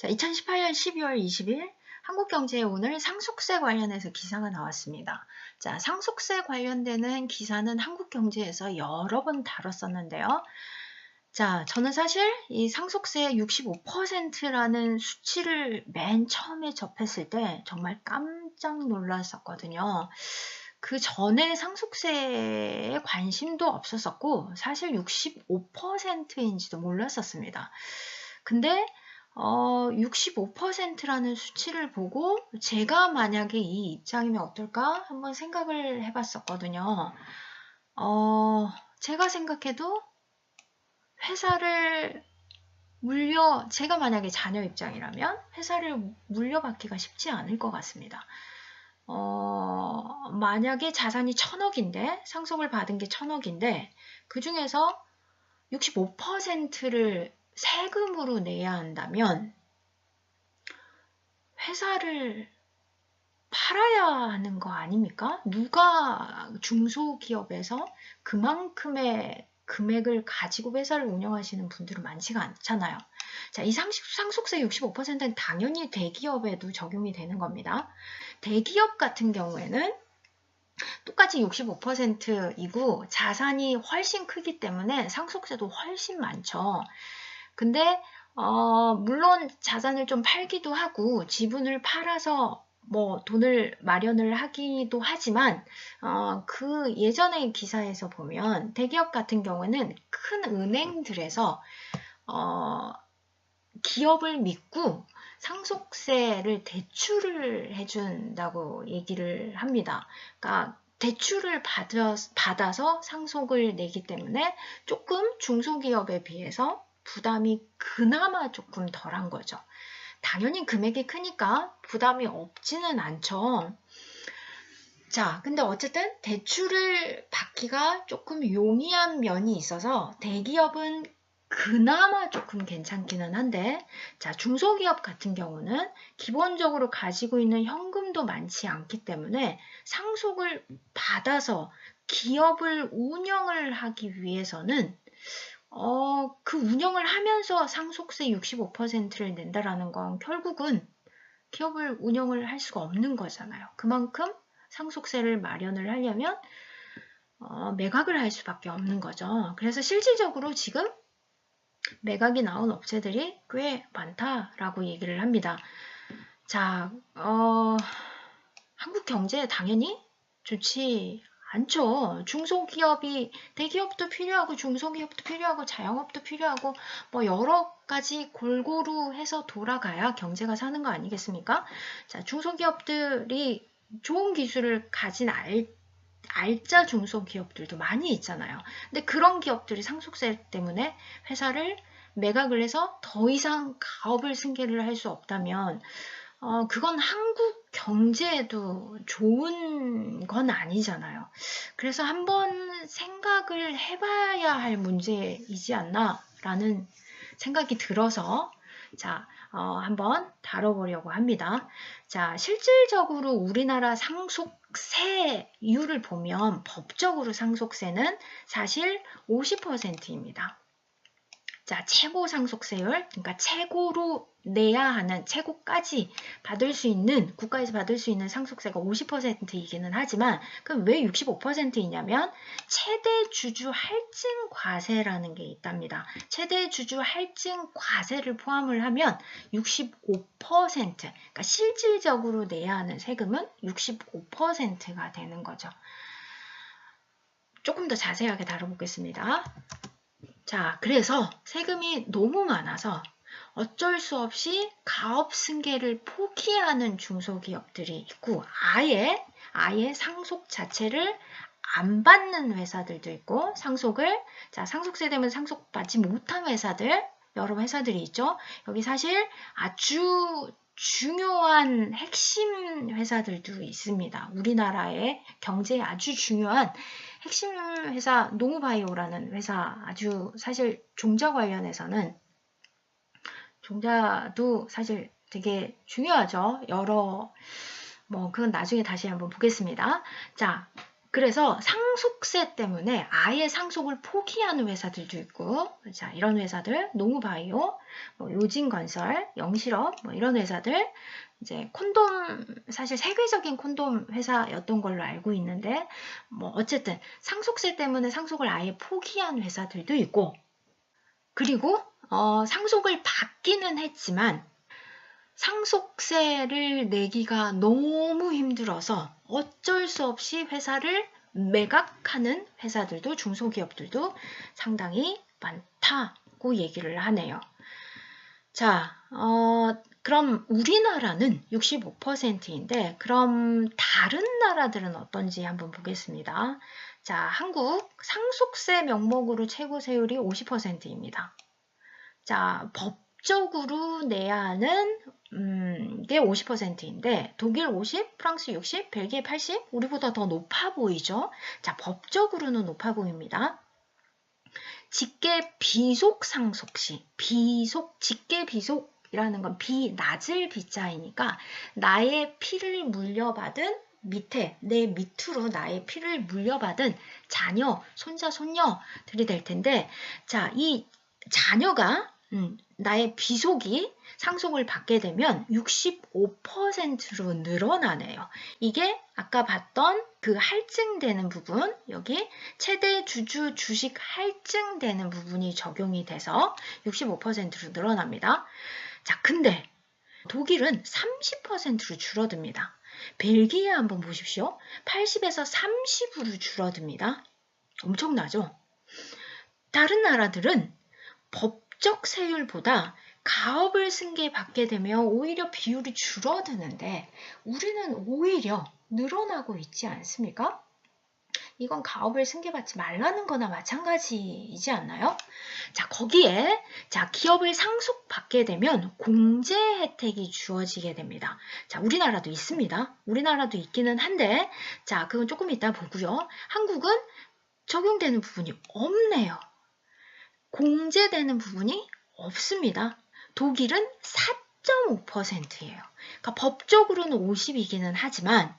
자, 2018년 12월 20일 한국경제에 오늘 상속세 관련해서 기사가 나왔습니다. 자, 상속세 관련되는 기사는 한국경제에서 여러 번 다뤘었는데요. 자, 저는 사실 이 상속세의 65%라는 수치를 맨 처음에 접했을 때 정말 깜짝 놀랐었거든요. 그 전에 상속세에 관심도 없었었고 사실 65%인지도 몰랐었습니다. 근데 65%라는 수치를 보고 제가 만약에 이 입장이면 어떨까 한번 생각을 해봤었거든요. 제가 생각해도 회사를 제가 만약에 자녀 입장이라면 회사를 물려받기가 쉽지 않을 것 같습니다. 만약에 자산이 1000억인데 상속을 받은 게 1000억인데 그 중에서 65%를 세금으로 내야 한다면 회사를 팔아야 하는 거 아닙니까? 누가 중소기업에서 그만큼의 금액을 가지고 회사를 운영하시는 분들은 많지가 않잖아요. 자, 이 상속세 65%는 당연히 대기업에도 적용이 되는 겁니다. 대기업 같은 경우에는 똑같이 65%이고 자산이 훨씬 크기 때문에 상속세도 훨씬 많죠. 근데 물론 자산을 좀 팔기도 하고 지분을 팔아서 뭐 돈을 마련을 하기도 하지만 그 예전의 기사에서 보면 대기업 같은 경우는 큰 은행들에서 기업을 믿고 상속세를 대출을 해준다고 얘기를 합니다. 그러니까 대출을 받아서 상속을 내기 때문에 조금 중소기업에 비해서 부담이 그나마 조금 덜한 거죠. 당연히 금액이 크니까 부담이 없지는 않죠. 자, 근데 어쨌든 대출을 받기가 조금 용이한 면이 있어서 대기업은 그나마 조금 괜찮기는 한데, 자, 중소기업 같은 경우는 기본적으로 가지고 있는 현금도 많지 않기 때문에 상속을 받아서 기업을 운영을 하기 위해서는 그 운영을 하면서 상속세 65%를 낸다라는 건 결국은 기업을 운영을 할 수가 없는 거잖아요. 그만큼 상속세를 마련을 하려면 매각을 할 수밖에 없는 거죠. 그래서 실질적으로 지금 매각이 나온 업체들이 꽤 많다라고 얘기를 합니다. 자, 한국 경제에 당연히 좋지 않죠. 중소기업이 대기업도 필요하고 중소기업도 필요하고 자영업도 필요하고 뭐 여러 가지 골고루 해서 돌아가야 경제가 사는 거 아니겠습니까? 자, 중소기업들이 좋은 기술을 가진 알짜 중소기업들도 많이 있잖아요. 근데 그런 기업들이 상속세 때문에 회사를 매각을 해서 더 이상 가업을 승계를 할 수 없다면 그건 한국 경제에도 좋은 건 아니잖아요. 그래서 한번 생각을 해봐야 할 문제이지 않나라는 생각이 들어서 자, 한번 다뤄보려고 합니다. 자, 실질적으로 우리나라 상속세율을 보면 법적으로 상속세는 사실 50%입니다. 자, 최고 상속세율, 그러니까 최고로 내야 하는, 최고까지 받을 수 있는, 국가에서 받을 수 있는 상속세가 50%이기는 하지만, 그럼 왜 65%이냐면, 최대 주주 할증 과세라는 게 있답니다. 최대 주주 할증 과세를 포함을 하면 65%, 그러니까 실질적으로 내야 하는 세금은 65%가 되는 거죠. 조금 더 자세하게 다뤄보겠습니다. 자, 그래서 세금이 너무 많아서 어쩔 수 없이 가업 승계를 포기하는 중소기업들이 있고 아예 상속 자체를 안 받는 회사들도 있고 상속세 되면 상속받지 못한 회사들 여러 회사들이 있죠. 여기 사실 아주 중요한 핵심 회사들도 있습니다. 우리나라의 경제에 아주 중요한 핵심 회사 노무바이오라는 회사 아주 사실 종자 관련해서는 종자도 사실 되게 중요하죠. 그건 나중에 다시 한번 보겠습니다. 자, 그래서 상속세 때문에 아예 상속을 포기하는 회사들도 있고, 자, 이런 회사들, 노무바이오, 뭐 요진건설, 영실업, 뭐 이런 회사들, 이제 콘돔, 사실 세계적인 콘돔 회사였던 걸로 알고 있는데, 뭐 어쨌든 상속세 때문에 상속을 아예 포기한 회사들도 있고, 그리고 상속을 받기는 했지만 상속세를 내기가 너무 힘들어서 어쩔 수 없이 회사를 매각하는 회사들도, 중소기업들도 상당히 많다고 얘기를 하네요. 자, 그럼 우리나라는 65%인데 그럼 다른 나라들은 어떤지 한번 보겠습니다. 자, 한국 상속세 명목으로 최고 세율이 50%입니다. 자, 법적으로 내야 하는 게 50%인데 독일 50, 프랑스 60, 벨기에 80, 우리보다 더 높아 보이죠? 자, 법적으로는 높아 보입니다. 직계 비속 상속 시, 직계 비속이라는 건 낮을 비자이니까 나의 피를 물려받은 밑에, 내 밑으로 나의 피를 물려받은 자녀, 손자, 손녀들이 될 텐데, 자, 이 자녀가 나의 비속이 상속을 받게 되면 65%로 늘어나네요. 이게 아까 봤던 그 할증되는 부분, 여기 최대 주주 주식 할증되는 부분이 적용이 돼서 65%로 늘어납니다. 자, 근데 독일은 30%로 줄어듭니다. 벨기에 한번 보십시오. 80에서 30으로 줄어듭니다. 엄청나죠? 다른 나라들은 법적 세율보다 가업을 승계받게 되면 오히려 비율이 줄어드는데 우리는 오히려 늘어나고 있지 않습니까? 이건 가업을 승계받지 말라는 거나 마찬가지이지 않나요? 자, 거기에 자, 기업을 상속받게 되면 공제 혜택이 주어지게 됩니다. 자, 우리나라도 있습니다. 우리나라도 있기는 한데 자, 그건 조금 이따 보고요. 한국은 적용되는 부분이 없네요. 공제되는 부분이 없습니다. 독일은 4.5%예요. 그러니까 법적으로는 50이기는 하지만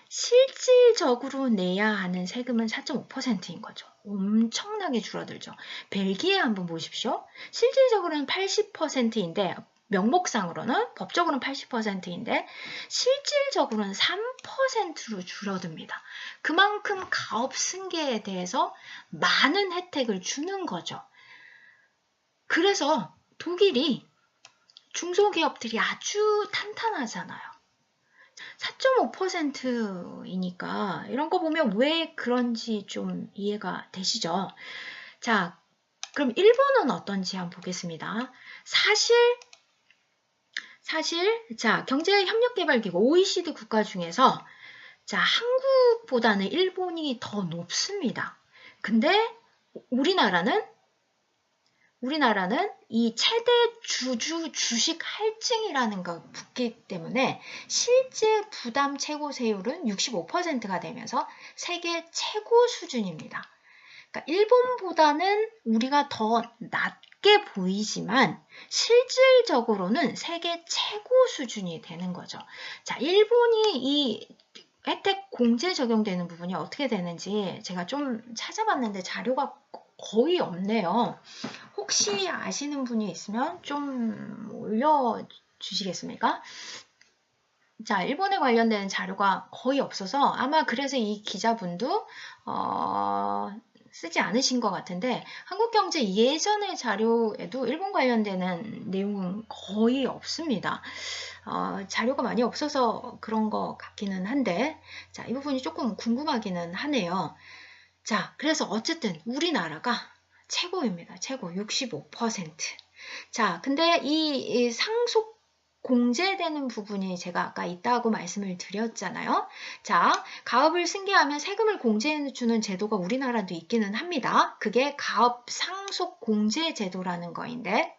실질적으로 내야 하는 세금은 4.5%인 거죠. 엄청나게 줄어들죠. 벨기에 한번 보십시오. 실질적으로는 80%인데 명목상으로는 법적으로는 80%인데 실질적으로는 3%로 줄어듭니다. 그만큼 가업 승계에 대해서 많은 혜택을 주는 거죠. 그래서 독일이 중소기업들이 아주 탄탄하잖아요. 4.5%이니까 이런 거 보면 왜 그런지 좀 이해가 되시죠? 자, 그럼 일본은 어떤지 한번 보겠습니다. 사실 자, 경제협력개발기구 OECD 국가 중에서 자, 한국보다는 일본이 더 높습니다. 근데 우리나라는 이 최대 주주 주식 할증이라는 거 붙기 때문에 실제 부담 최고 세율은 65%가 되면서 세계 최고 수준입니다. 그러니까 일본보다는 우리가 더 낮게 보이지만 실질적으로는 세계 최고 수준이 되는 거죠. 자, 일본이 이 혜택 공제 적용되는 부분이 어떻게 되는지 제가 좀 찾아봤는데 자료가 거의 없네요. 혹시 아시는 분이 있으면 좀 올려주시겠습니까? 자, 일본에 관련된 자료가 거의 없어서 아마 그래서 이 기자분도 쓰지 않으신 것 같은데 한국경제 예전의 자료에도 일본 관련되는 내용은 거의 없습니다. 자료가 많이 없어서 그런 것 같기는 한데 자, 이 부분이 조금 궁금하기는 하네요. 자, 그래서 어쨌든 우리나라가 최고입니다. 최고 65%. 자, 근데 이 상속 공제되는 부분이 제가 아까 있다고 말씀을 드렸잖아요. 자, 가업을 승계하면 세금을 공제해주는 제도가 우리나라도 있기는 합니다. 그게 가업 상속 공제 제도라는 거인데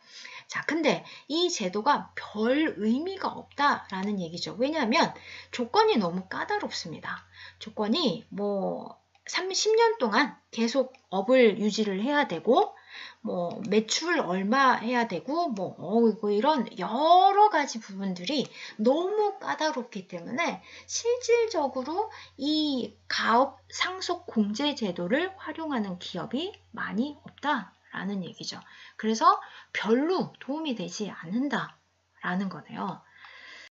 자, 근데 이 제도가 별 의미가 없다라는 얘기죠. 왜냐하면 조건이 너무 까다롭습니다. 조건이 뭐 30년 동안 계속 업을 유지를 해야 되고 뭐 매출 얼마 해야 되고 뭐 이런 여러 가지 부분들이 너무 까다롭기 때문에 실질적으로 이 가업 상속 공제 제도를 활용하는 기업이 많이 없다라는 얘기죠. 그래서 별로 도움이 되지 않는다라는 거네요.